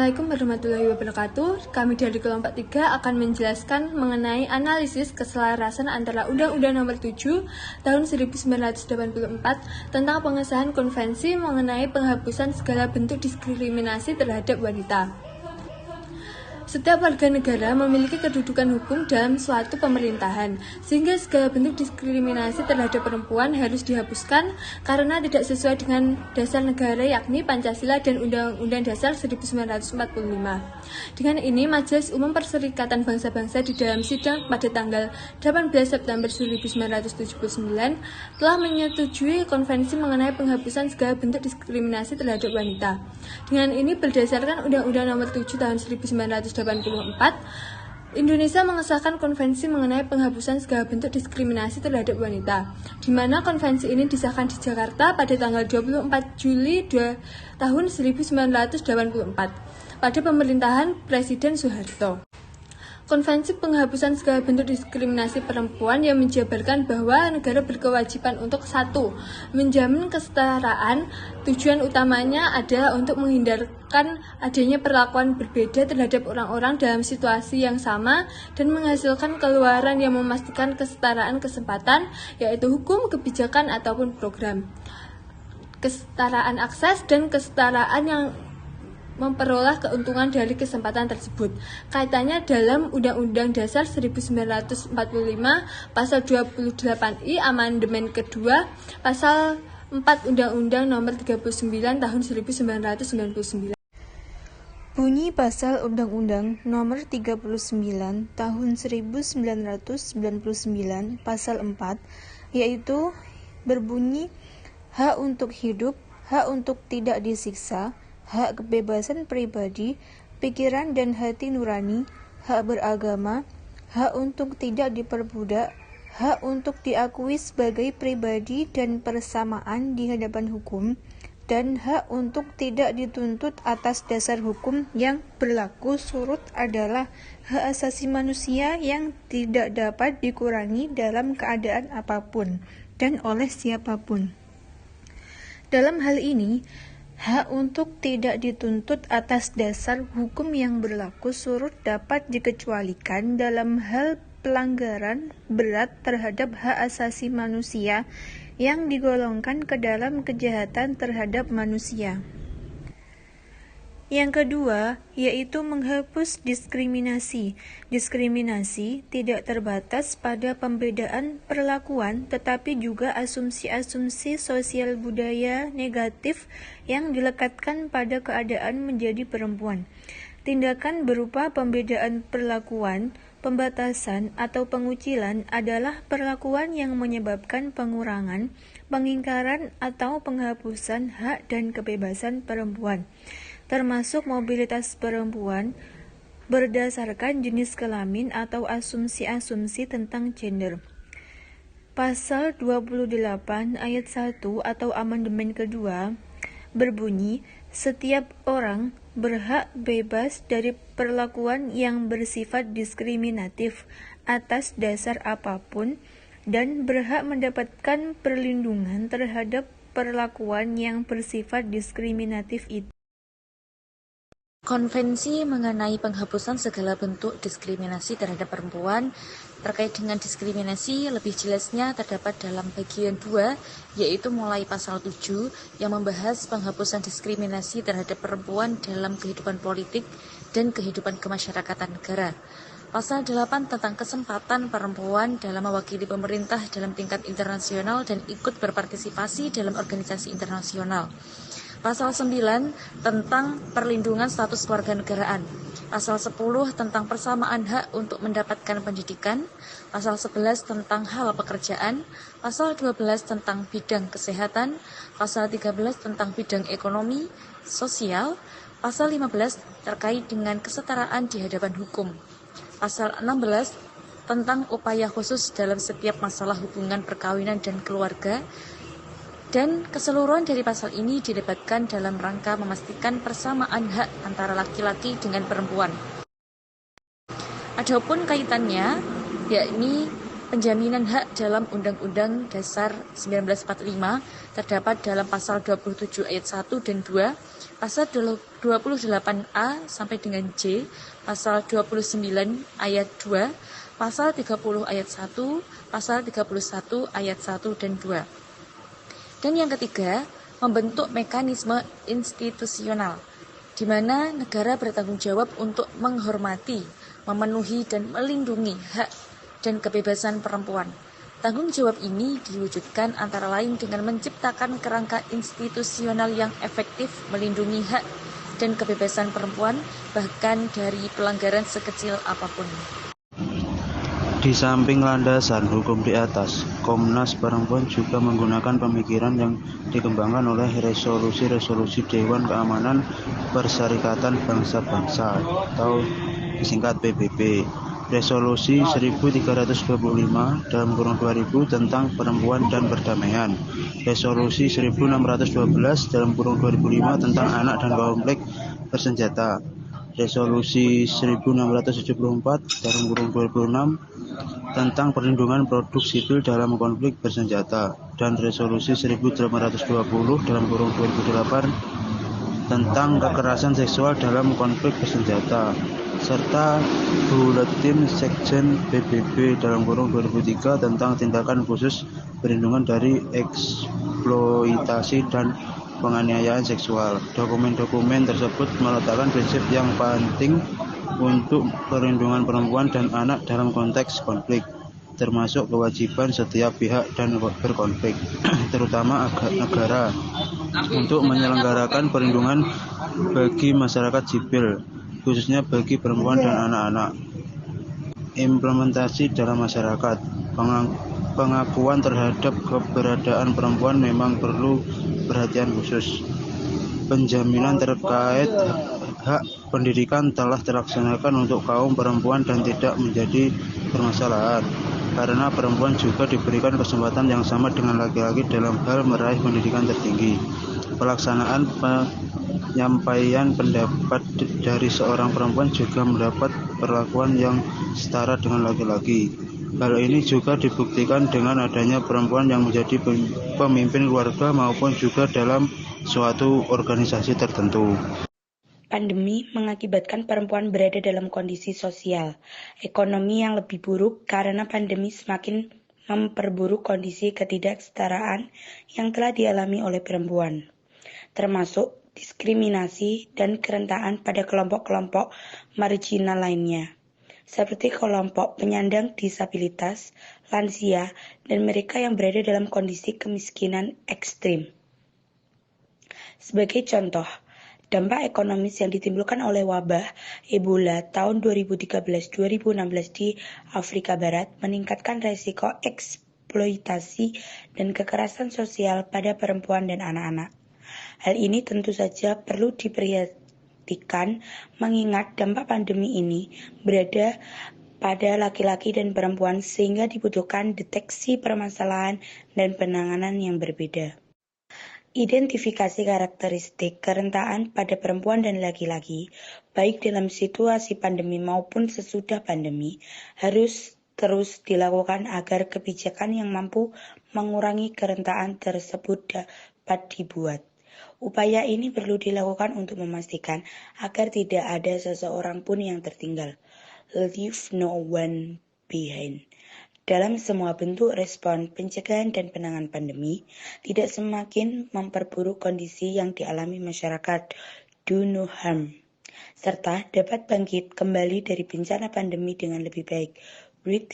Assalamualaikum warahmatullahi wabarakatuh. Kami dari kelompok 3 akan menjelaskan mengenai analisis keselarasan antara Undang-Undang Nomor 7 Tahun 1984 tentang pengesahan konvensi mengenai penghapusan segala bentuk diskriminasi terhadap wanita. Setiap warga negara memiliki kedudukan hukum dalam suatu pemerintahan, sehingga segala bentuk diskriminasi terhadap perempuan harus dihapuskan karena tidak sesuai dengan dasar negara yakni Pancasila dan Undang-Undang Dasar 1945. Dengan ini, Majelis Umum Perserikatan Bangsa-Bangsa di dalam sidang pada tanggal 18 September 1979 telah menyetujui konvensi mengenai penghapusan segala bentuk diskriminasi terhadap wanita. Dengan ini, berdasarkan Undang-Undang Nomor 7 Tahun 1984, Indonesia mengesahkan konvensi mengenai penghapusan segala bentuk diskriminasi terhadap wanita, di mana konvensi ini disahkan di Jakarta pada tanggal 24 Juli tahun 1984 pada pemerintahan Presiden Soeharto. Konvensi penghapusan segala bentuk diskriminasi perempuan yang menjabarkan bahwa negara berkewajiban untuk 1. Menjamin kesetaraan. Tujuan utamanya adalah untuk menghindarkan adanya perlakuan berbeda terhadap orang-orang dalam situasi yang sama dan menghasilkan keluaran yang memastikan kesetaraan kesempatan, yaitu hukum, kebijakan, ataupun program. Kesetaraan akses dan kesetaraan yang memperoleh keuntungan dari kesempatan tersebut. Kaitannya dalam Undang-Undang Dasar 1945 Pasal 28I Amandemen Kedua Pasal 4 Undang-Undang Nomor 39 Tahun 1999. Bunyi Pasal Undang-Undang Nomor 39 Tahun 1999 Pasal 4 yaitu berbunyi hak untuk hidup, hak untuk tidak disiksa, hak kebebasan pribadi, pikiran dan hati nurani, hak beragama, hak untuk tidak diperbudak, hak untuk diakui sebagai pribadi dan persamaan di hadapan hukum, dan hak untuk tidak dituntut atas dasar hukum yang berlaku surut adalah hak asasi manusia yang tidak dapat dikurangi dalam keadaan apapun dan oleh siapapun. Dalam hal ini, hak untuk tidak dituntut atas dasar hukum yang berlaku surut dapat dikecualikan dalam hal pelanggaran berat terhadap hak asasi manusia yang digolongkan ke dalam kejahatan terhadap manusia. Yang kedua, yaitu menghapus diskriminasi. Diskriminasi tidak terbatas pada pembedaan perlakuan, tetapi juga asumsi-asumsi sosial budaya negatif yang dilekatkan pada keadaan menjadi perempuan. Tindakan berupa pembedaan perlakuan, pembatasan, atau pengucilan adalah perlakuan yang menyebabkan pengurangan, pengingkaran, atau penghapusan hak dan kebebasan perempuan, termasuk mobilitas perempuan berdasarkan jenis kelamin atau asumsi-asumsi tentang gender. Pasal 28 ayat 1 atau amandemen kedua berbunyi, setiap orang berhak bebas dari perlakuan yang bersifat diskriminatif atas dasar apapun dan berhak mendapatkan perlindungan terhadap perlakuan yang bersifat diskriminatif itu. Konvensi mengenai penghapusan segala bentuk diskriminasi terhadap perempuan. Terkait dengan diskriminasi, lebih jelasnya terdapat dalam bagian 2, yaitu mulai pasal 7 yang membahas penghapusan diskriminasi terhadap perempuan dalam kehidupan politik dan kehidupan kemasyarakatan negara. Pasal 8 tentang kesempatan perempuan dalam mewakili pemerintah dalam tingkat internasional dan ikut berpartisipasi dalam organisasi internasional. Pasal 9 tentang perlindungan status kewarganegaraan. Pasal 10 tentang persamaan hak untuk mendapatkan pendidikan. Pasal 11 tentang hal pekerjaan. Pasal 12 tentang bidang kesehatan. Pasal 13 tentang bidang ekonomi, sosial. Pasal 15 terkait dengan kesetaraan di hadapan hukum. Pasal 16 tentang upaya khusus dalam setiap masalah hubungan perkawinan dan keluarga. Dan keseluruhan dari pasal ini didebatkan dalam rangka memastikan persamaan hak antara laki-laki dengan perempuan. Adapun kaitannya, yakni Penjaminan hak dalam Undang-Undang Dasar 1945 terdapat dalam pasal 27 ayat 1 dan 2, pasal 28A sampai dengan J, pasal 29 ayat 2, pasal 30 ayat 1, pasal 31 ayat 1 dan 2. Dan yang ketiga, membentuk mekanisme institusional, di mana negara bertanggung jawab untuk menghormati, memenuhi, dan melindungi hak dan kebebasan perempuan. Tanggung jawab ini diwujudkan antara lain dengan menciptakan kerangka institusional yang efektif melindungi hak dan kebebasan perempuan, bahkan dari pelanggaran sekecil apapun. Di samping landasan hukum di atas, Komnas Perempuan juga menggunakan pemikiran yang dikembangkan oleh resolusi-resolusi Dewan Keamanan Perserikatan Bangsa-Bangsa atau disingkat PBB. Resolusi 1325 dalam kurung 2000 tentang perempuan dan perdamaian. Resolusi 1612 dalam kurung 2005 tentang anak dan konflik bersenjata. Resolusi 1674 dalam kurung 2006 tentang perlindungan produk sipil dalam konflik bersenjata, dan Resolusi 1820 dalam kurung 2008 tentang kekerasan seksual dalam konflik bersenjata, serta Buletin Sekjen PBB dalam kurung 2003 tentang tindakan khusus perlindungan dari eksploitasi dan penganiayaan seksual. Dokumen-dokumen tersebut meletakkan prinsip yang penting untuk perlindungan perempuan dan anak dalam konteks konflik, termasuk kewajiban setiap pihak dan berkonflik, terutama negara, untuk menyelenggarakan perlindungan bagi masyarakat sipil, khususnya bagi perempuan dan anak-anak. Implementasi dalam masyarakat. Pengakuan terhadap keberadaan perempuan memang perlu perhatian khusus. Penjaminan terkait hak pendidikan telah dilaksanakan untuk kaum perempuan dan tidak menjadi permasalahan, karena perempuan juga diberikan kesempatan yang sama dengan laki-laki dalam hal meraih pendidikan tertinggi. Pelaksanaan penyampaian pendapat dari seorang perempuan juga mendapat perlakuan yang setara dengan laki-laki. Hal ini juga dibuktikan dengan adanya perempuan yang menjadi pemimpin keluarga maupun juga dalam suatu organisasi tertentu. Pandemi mengakibatkan perempuan berada dalam kondisi sosial, ekonomi yang lebih buruk karena pandemi semakin memperburuk kondisi ketidaksetaraan yang telah dialami oleh perempuan, termasuk diskriminasi dan kerentangan pada kelompok-kelompok marginal lainnya, seperti kelompok penyandang disabilitas, lansia, dan mereka yang berada dalam kondisi kemiskinan ekstrim. Sebagai contoh, dampak ekonomis yang ditimbulkan oleh wabah Ebola tahun 2013-2016 di Afrika Barat meningkatkan resiko eksploitasi dan kekerasan sosial pada perempuan dan anak-anak. Hal ini tentu saja perlu diperhatikan mengingat dampak pandemi ini berada pada laki-laki dan perempuan sehingga dibutuhkan deteksi permasalahan dan penanganan yang berbeda. Identifikasi karakteristik kerentangan pada perempuan dan laki-laki, baik dalam situasi pandemi maupun sesudah pandemi, harus terus dilakukan agar kebijakan yang mampu mengurangi kerentangan tersebut dapat dibuat. Upaya ini perlu dilakukan untuk memastikan agar tidak ada seseorang pun yang tertinggal. Leave no one behind. Dalam semua bentuk respon pencegahan dan penanganan pandemi, tidak semakin memperburuk kondisi yang dialami masyarakat. Do no harm. Serta dapat bangkit kembali dari bencana pandemi dengan lebih baik. With